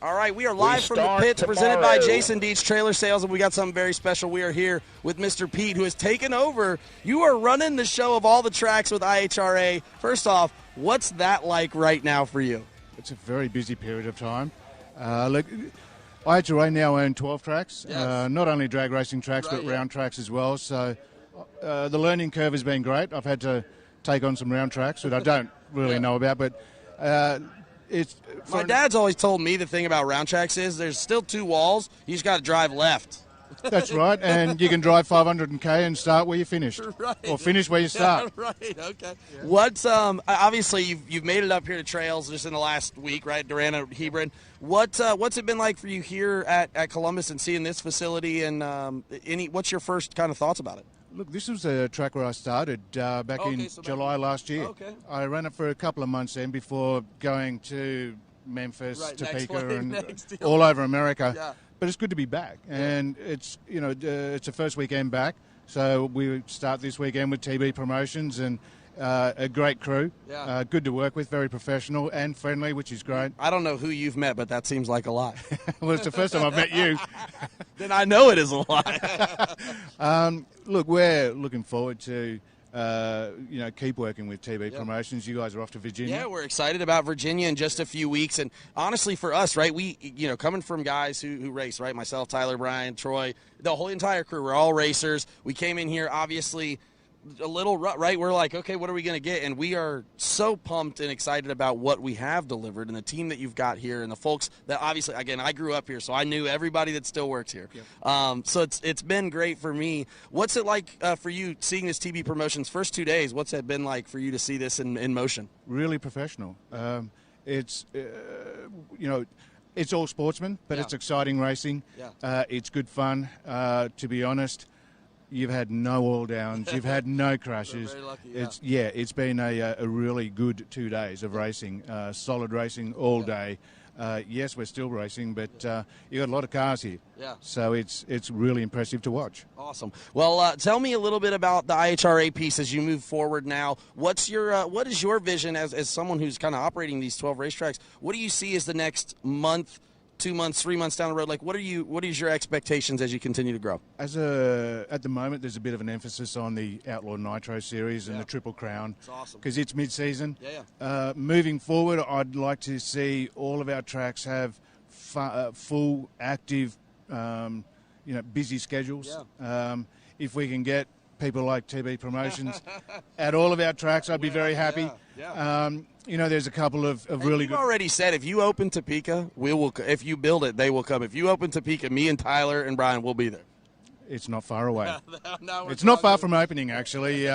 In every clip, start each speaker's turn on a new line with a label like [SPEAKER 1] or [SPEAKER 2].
[SPEAKER 1] All right, we are live from the pits presented by Jason Deitch Trailer Sales, and we got something very special. We are here with Mr. Pete, who has taken over. You are running the show of all the tracks with IHRA. First off, what's that like right now for you?
[SPEAKER 2] It's a very busy period of time. Look, IHRA now own 12 tracks,
[SPEAKER 1] Yes.
[SPEAKER 2] not only drag racing tracks, but round tracks as well. So the learning curve has been great. I've had to take on some round tracks that I don't really know about, but
[SPEAKER 1] my dad's always told me the thing about round tracks is there's still two walls. You just got to drive left.
[SPEAKER 2] That's right, and you can drive 500k and start where you finished,
[SPEAKER 1] right.
[SPEAKER 2] or finish where you start.
[SPEAKER 1] Right. Okay. Yeah. What's obviously you've made it up here to trails just in the last week, right? Durant, Hebron. What's it been like for you here at Columbus and seeing this facility, and what's your first kind of thoughts about it?
[SPEAKER 2] Look, this was a track where I started back in July last year.
[SPEAKER 1] Okay.
[SPEAKER 2] I ran it for a couple of months then before going to Memphis, Topeka, and all over America. Yeah. But it's good to be back, and it's it's the first weekend back. So we start this weekend with TB Promotions and a great crew. Yeah. Good to work with, very professional and friendly, which is great.
[SPEAKER 1] I don't know who you've met, but that seems like a lot.
[SPEAKER 2] Well, it's the first time I've met you.
[SPEAKER 1] Then I know it is a lot.
[SPEAKER 2] Look, we're looking forward to keep working with TB Promotions. You guys are off to Virginia.
[SPEAKER 1] Yeah, we're excited about Virginia in just a few weeks. And honestly, for us, right, we, coming from guys who race, right, myself, Tyler, Brian, Troy, the whole entire crew, we're all racers. We came in here, obviously, a little, right, we're like, okay, what are we going to get? And we are so pumped and excited about what we have delivered and the team that you've got here and the folks that obviously, again, I grew up here, so I knew everybody that still works here. Yep. So it's been great for me. What's it like for you seeing this TB Promotions first 2 days? What's it been like for you to see this in motion?
[SPEAKER 2] Really professional. It's all sportsman, but it's exciting racing. Yeah. It's good fun. To be honest, you've had no oil downs. You've had no crashes.
[SPEAKER 1] Very lucky,
[SPEAKER 2] It's been a really good 2 days of racing, solid racing all day. Yes, we're still racing, but you got a lot of cars here. Yeah. So it's really impressive to watch.
[SPEAKER 1] Awesome. Well, tell me a little bit about the IHRA piece as you move forward now. What is your vision as someone who's kind of operating these 12 racetracks? What do you see as the next month, 2 months, 3 months down the road? Like, what is your expectations as you continue to grow?
[SPEAKER 2] At the moment, there's a bit of an emphasis on the Outlaw Nitro Series and the Triple Crown.
[SPEAKER 1] It's awesome.
[SPEAKER 2] Because it's mid-season. Moving forward, I'd like to see all of our tracks have full, active, busy schedules. Yeah. If we can get people like TB Promotions at all of our tracks, I'd be very happy. Yeah. There's a couple of really good.
[SPEAKER 1] You've already said if you open Topeka, we will. If you build it, they will come. If you open Topeka, me and Tyler and Brian will be there.
[SPEAKER 2] It's not far away. It's not far from opening, actually.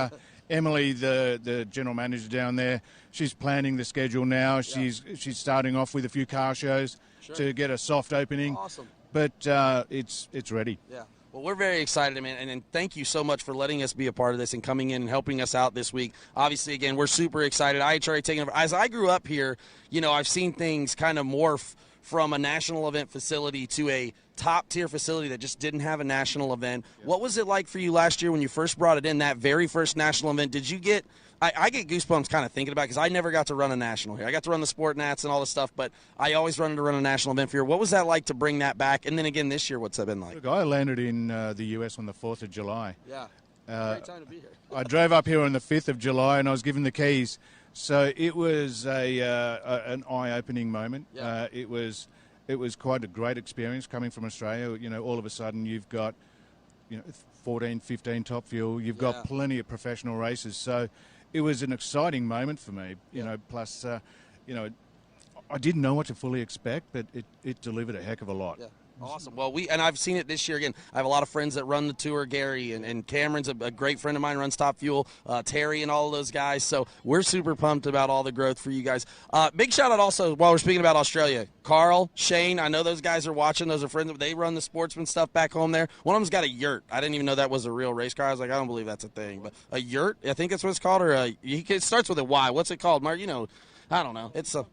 [SPEAKER 2] Emily, the general manager down there, she's planning the schedule now. She's starting off with a few car shows to get a soft opening. Awesome. But it's ready. Yeah.
[SPEAKER 1] Well, we're very excited, man, and thank you so much for letting us be a part of this and coming in and helping us out this week. Obviously, again, we're super excited. IHRA taking over. As I grew up here, I've seen things kind of morph from a national event facility to a top-tier facility that just didn't have a national event. Yeah. What was it like for you last year when you first brought it in, that very first national event? Did you get I get goosebumps kind of thinking about it because I never got to run a national here. I got to run the Sport Nats and all this stuff, but I always wanted to run a national event for you. What was that like to bring that back? And then again this year, what's that been like?
[SPEAKER 2] Look, I landed in the U.S. on the 4th of July.
[SPEAKER 1] Yeah, great time to be here.
[SPEAKER 2] I drove up here on the 5th of July, and I was given the keys. So it was an eye-opening moment. Yeah. It was quite a great experience coming from Australia. All of a sudden you've got 14, 15 Top Fuel. You've got plenty of professional races. So it was an exciting moment for me, plus, I didn't know what to fully expect, but it delivered a heck of a lot. Yeah.
[SPEAKER 1] Awesome. Well, I've seen it this year again. I have a lot of friends that run the tour. Gary and Cameron's a great friend of mine, runs Top Fuel. Terry and all of those guys. So we're super pumped about all the growth for you guys. Big shout out also while we're speaking about Australia. Carl, Shane, I know those guys are watching. Those are friends. They run the sportsman stuff back home there. One of them's got a yurt. I didn't even know that was a real race car. I was like, I don't believe that's a thing. But a yurt, I think that's what it's called. It starts with a Y. What's it called, Mark? I don't know. It's a...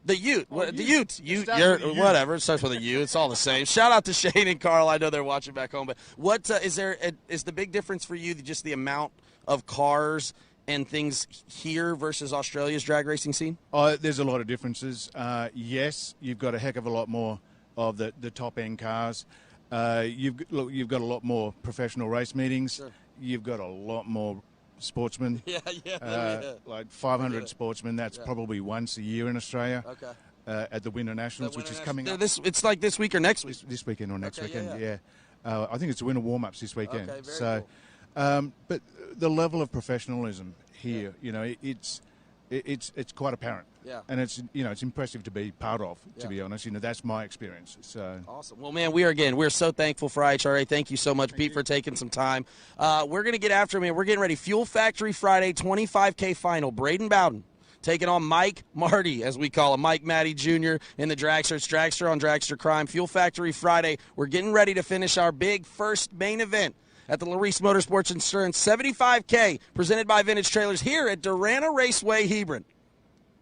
[SPEAKER 1] The Ute. The Ute. Whatever. It starts with a U. It's all the same. Shout out to Shane and Carl. I know they're watching back home. But what is the big difference for you, just the amount of cars and things here versus Australia's drag racing scene?
[SPEAKER 2] There's a lot of differences. Yes, you've got a heck of a lot more of the top-end cars. You've got a lot more professional race meetings.
[SPEAKER 1] Sure.
[SPEAKER 2] You've got a lot more sportsmen.
[SPEAKER 1] Yeah.
[SPEAKER 2] Like 500 sportsmen. That's probably once a year in Australia.
[SPEAKER 1] Okay.
[SPEAKER 2] At the Winter Nationals, which is coming up.
[SPEAKER 1] It's like this week or next week?
[SPEAKER 2] This weekend or next weekend,
[SPEAKER 1] yeah.
[SPEAKER 2] I think it's the Winter warm-ups this weekend.
[SPEAKER 1] Okay, very
[SPEAKER 2] cool. But the level of professionalism here, it's quite apparent.
[SPEAKER 1] Yeah.
[SPEAKER 2] And it's impressive to be part of, to be honest. That's my experience. So
[SPEAKER 1] awesome. Well, man, we're so thankful for IHRA. Thank you so much, Pete, for taking some time. We're going to get after it, man. We're getting ready. Fuel Factory Friday, 25K final. Braden Bowden taking on Mike Marty, as we call him, Mike Matty Jr. in the dragster. It's dragster on dragster crime. Fuel Factory Friday. We're getting ready to finish our big first main event at the Laris Motorsports Insurance 75K, presented by Vintage Trailers here at Durana Raceway, Hebron.